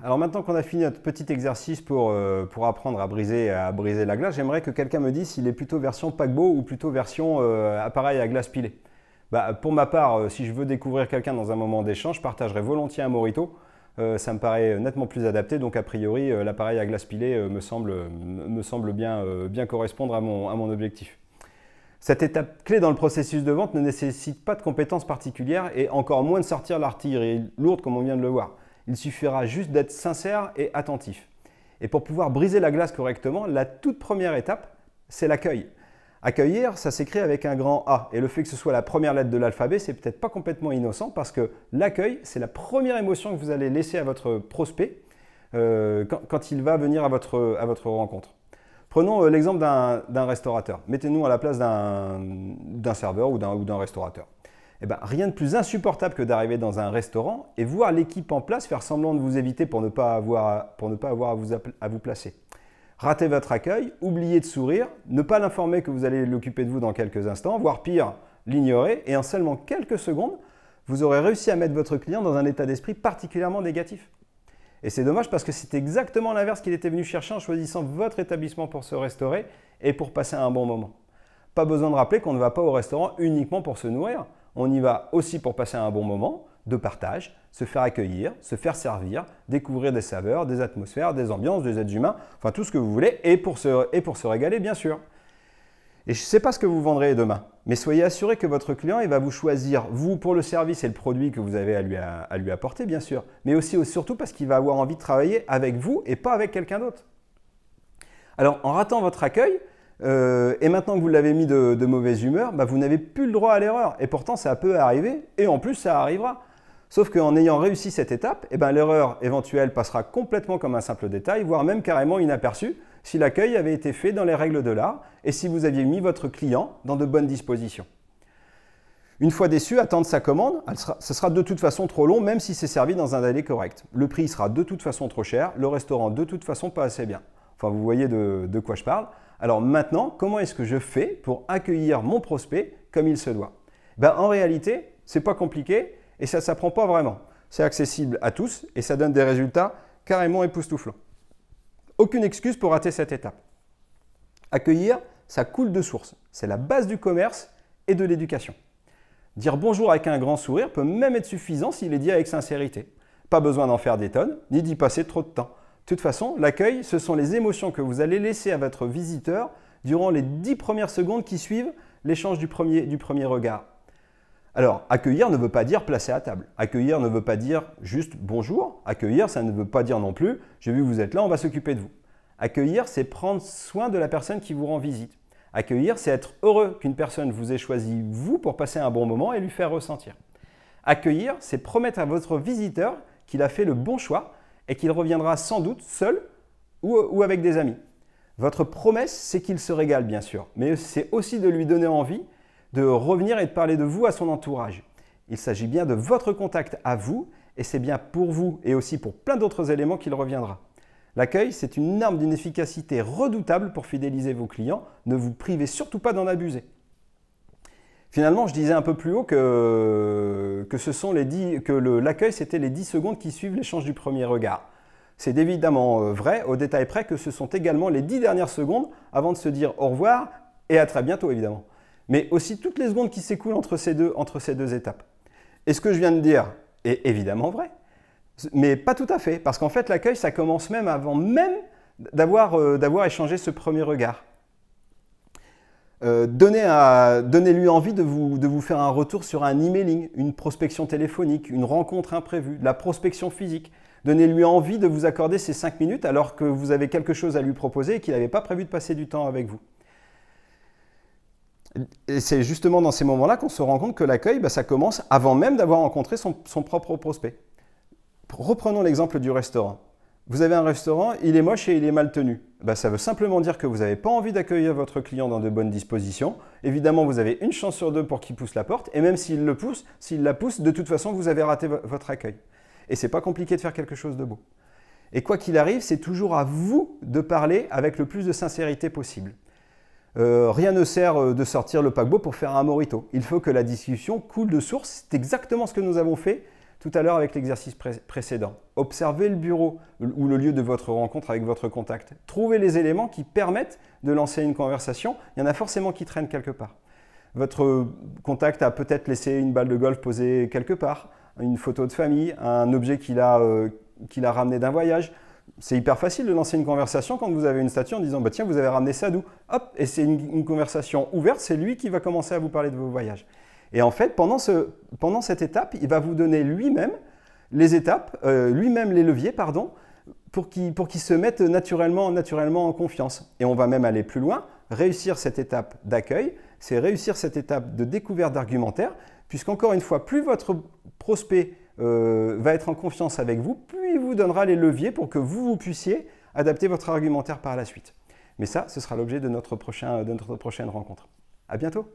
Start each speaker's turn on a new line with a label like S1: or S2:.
S1: Alors maintenant qu'on a fini notre petit exercice pour apprendre à briser la glace, j'aimerais que quelqu'un me dise s'il est plutôt version paquebot ou plutôt version appareil à glace pilée. Pour ma part, si je veux découvrir quelqu'un dans un moment d'échange, je partagerai volontiers un mojito. Ça me paraît nettement plus adapté, donc a priori l'appareil à glace pilée me semble bien correspondre à mon objectif. Cette étape clé dans le processus de vente ne nécessite pas de compétences particulières et encore moins de sortir l'artillerie lourde comme on vient de le voir. Il suffira juste d'être sincère et attentif. Et pour pouvoir briser la glace correctement, la toute première étape, c'est l'accueil. Accueillir, ça s'écrit avec un grand A. Et le fait que ce soit la première lettre de l'alphabet, c'est peut-être pas complètement innocent parce que l'accueil, c'est la première émotion que vous allez laisser à votre prospect quand il va venir à votre rencontre. Prenons l'exemple d'un restaurateur. Mettez-nous à la place d'un serveur ou d'un restaurateur. Eh bien, rien de plus insupportable que d'arriver dans un restaurant et voir l'équipe en place faire semblant de vous éviter pour ne pas avoir à vous placer. Ratez votre accueil, oubliez de sourire, ne pas l'informer que vous allez l'occuper de vous dans quelques instants, voire pire, l'ignorer, et en seulement quelques secondes, vous aurez réussi à mettre votre client dans un état d'esprit particulièrement négatif. Et c'est dommage parce que c'est exactement l'inverse qu'il était venu chercher en choisissant votre établissement pour se restaurer et pour passer un bon moment. Pas besoin de rappeler qu'on ne va pas au restaurant uniquement pour se nourrir, on y va aussi pour passer un bon moment de partage, se faire accueillir, se faire servir, découvrir des saveurs, des atmosphères, des ambiances, des êtres humains, enfin tout ce que vous voulez, et pour se régaler bien sûr. Et je ne sais pas ce que vous vendrez demain, mais soyez assuré que votre client il va vous choisir, vous, pour le service et le produit que vous avez à lui apporter, bien sûr, mais aussi surtout parce qu'il va avoir envie de travailler avec vous et pas avec quelqu'un d'autre. Alors, en ratant votre accueil, et maintenant que vous l'avez mis de mauvaise humeur, vous n'avez plus le droit à l'erreur. Et pourtant, ça peut arriver, et en plus, ça arrivera. Sauf qu'en ayant réussi cette étape, l'erreur éventuelle passera complètement comme un simple détail, voire même carrément inaperçue, si l'accueil avait été fait dans les règles de l'art et si vous aviez mis votre client dans de bonnes dispositions. Une fois déçu, attendre sa commande, ce sera de toute façon trop long, même si c'est servi dans un délai correct. Le prix sera de toute façon trop cher, le restaurant de toute façon pas assez bien. Enfin, vous voyez de quoi je parle. Alors maintenant, comment est-ce que je fais pour accueillir mon prospect comme il se doit? En réalité, ce n'est pas compliqué et ça ne s'apprend pas vraiment. C'est accessible à tous et ça donne des résultats carrément époustouflants. Aucune excuse pour rater cette étape. Accueillir, ça coule de source. C'est la base du commerce et de l'éducation. Dire bonjour avec un grand sourire peut même être suffisant s'il est dit avec sincérité. Pas besoin d'en faire des tonnes, ni d'y passer trop de temps. De toute façon, l'accueil, ce sont les émotions que vous allez laisser à votre visiteur durant les 10 premières secondes qui suivent l'échange du premier regard. Alors, accueillir ne veut pas dire placer à table. Accueillir ne veut pas dire juste bonjour. Accueillir, ça ne veut pas dire non plus j'ai vu que vous êtes là, on va s'occuper de vous. Accueillir, c'est prendre soin de la personne qui vous rend visite. Accueillir, c'est être heureux qu'une personne vous ait choisi, vous, pour passer un bon moment et lui faire ressentir. Accueillir, c'est promettre à votre visiteur qu'il a fait le bon choix et qu'il reviendra sans doute seul ou avec des amis. Votre promesse, c'est qu'il se régale, bien sûr, mais c'est aussi de lui donner envie de revenir et de parler de vous à son entourage. Il s'agit bien de votre contact à vous, et c'est bien pour vous et aussi pour plein d'autres éléments qu'il reviendra. L'accueil, c'est une arme d'une efficacité redoutable pour fidéliser vos clients. Ne vous privez surtout pas d'en abuser. Finalement, je disais un peu plus haut que l'accueil, c'était les 10 secondes qui suivent l'échange du premier regard. C'est évidemment vrai, au détail près, que ce sont également les 10 dernières secondes avant de se dire au revoir et à très bientôt, évidemment. Mais aussi toutes les secondes qui s'écoulent entre ces deux étapes. Et ce que je viens de dire est évidemment vrai, mais pas tout à fait, parce qu'en fait, l'accueil, ça commence même avant même d'avoir échangé ce premier regard. Donnez-lui envie de vous faire un retour sur un emailing, une prospection téléphonique, une rencontre imprévue, de la prospection physique. Donnez-lui envie de vous accorder ces 5 minutes alors que vous avez quelque chose à lui proposer et qu'il n'avait pas prévu de passer du temps avec vous. Et c'est justement dans ces moments-là qu'on se rend compte que l'accueil, ça commence avant même d'avoir rencontré son propre prospect. Reprenons l'exemple du restaurant. Vous avez un restaurant, il est moche et il est mal tenu. Ça veut simplement dire que vous n'avez pas envie d'accueillir votre client dans de bonnes dispositions. Évidemment, vous avez une chance sur 2 pour qu'il pousse la porte. Et même s'il la pousse, de toute façon, vous avez raté votre accueil. Et ce n'est pas compliqué de faire quelque chose de beau. Et quoi qu'il arrive, c'est toujours à vous de parler avec le plus de sincérité possible. Rien ne sert de sortir le paquebot pour faire un mojito. Il faut que la discussion coule de source. C'est exactement ce que nous avons fait tout à l'heure avec l'exercice précédent. Observez le bureau ou le lieu de votre rencontre avec votre contact. Trouvez les éléments qui permettent de lancer une conversation. Il y en a forcément qui traînent quelque part. Votre contact a peut-être laissé une balle de golf posée quelque part, une photo de famille, un objet qu'il a ramené d'un voyage. C'est hyper facile de lancer une conversation quand vous avez une statue en disant bah, « Tiens, vous avez ramené ça d'où ?» Hop, et c'est une conversation ouverte, c'est lui qui va commencer à vous parler de vos voyages. Et en fait, pendant cette étape, il va vous donner lui-même les étapes, lui-même les leviers, pardon, pour qu'il se mette naturellement en confiance. Et on va même aller plus loin. Réussir cette étape d'accueil, c'est réussir cette étape de découverte d'argumentaire, puisqu'encore une fois, plus votre prospect va être en confiance avec vous, plus il vous donnera les leviers pour que vous puissiez adapter votre argumentaire par la suite. Mais ça, ce sera l'objet de notre prochaine rencontre. À bientôt!